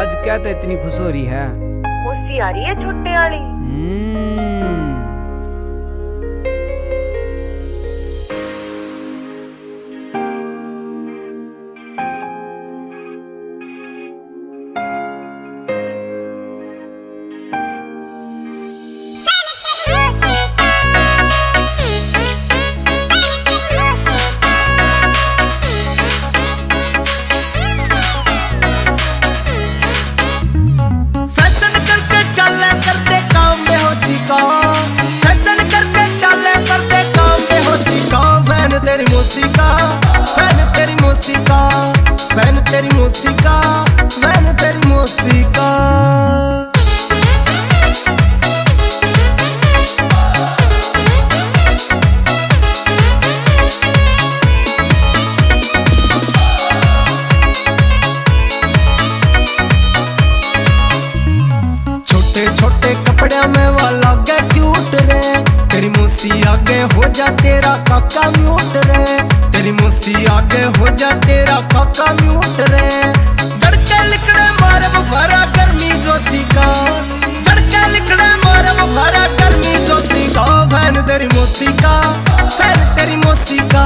आज क्या तो इतनी खुश हो रही है? मौसी आ रही है छोटे वाली। तेरी मौसिका मैंने तेरी मौसिका छोटे छोटे कपड़े में वो लगे क्यूट रे। तेरी मौसी आगे हो जा तेरा काका म्यूट रे। तेरी मौसी आगे हो जा तेरा काका म्यूट रे। झड़के लिखड़े मारे वो भरा गर्मी जोशी का। झड़के लिखड़े मारे वो भरा गर्मी जोशी का। बहन तेरी मौसी का बहन तेरी मौसी का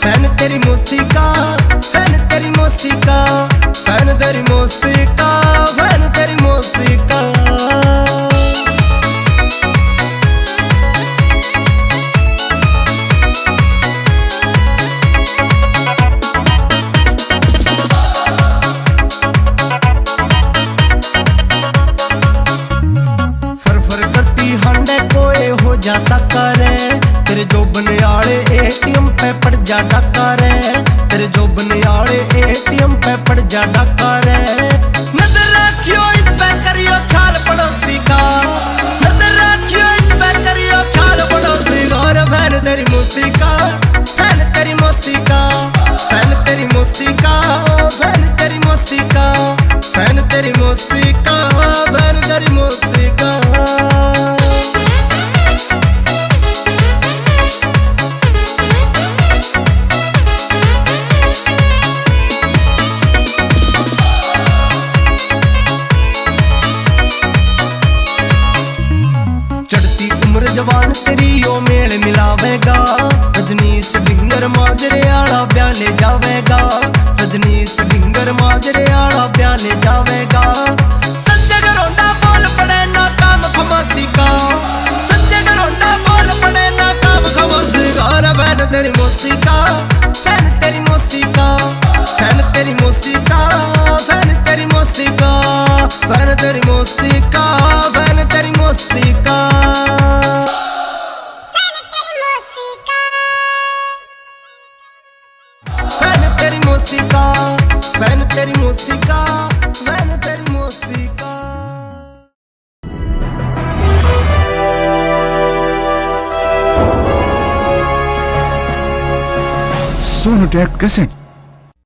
बहन तेरी मौसी का बहन तेरी मौसी का बहन तेरी मौसी का बहन तेरी मौसी का। जा सका रे तेरे जो बने आले एटीएम पे पड़ जा डका रे। तेरे जो बने आले एटीएम पे पड़ जा डका रे। नजर रखियो इस पे करियो ख्याल पड़ोसी का। नजर रखियो इस पे करियो ख्याल पड़ोसी का। और बहन तेरी मौसी का बहन तेरी मौसी का बहन तेरी मौसी का बहन तेरी मौसी का बहन तेरी मौसी का बहन तेरी मौसी का। जवान तेरी यो मेल मिलावेगा। रजनीश डिंगर माजरे आड़ा ब्याह ले जावेगा। रजनीश डिंगर माजरे आड़ा ब्याह ले जावेगा। संजय गरोंडा बोल पड़े ना काम खमासी का। संजय गरोंडा बोल पड़े ना काम खमासी का। और बहन तेरी मौसी का बहन तेरी मौसी का बहन तेरी मौसी का बहन तेरी मौसी का बहन तेरी मौसी का बहन तेरी मौसी का। तेरी मौसिका बहन तेरी मौसिका बहन तेरी मौसिका। सोनोटेक कैसेट।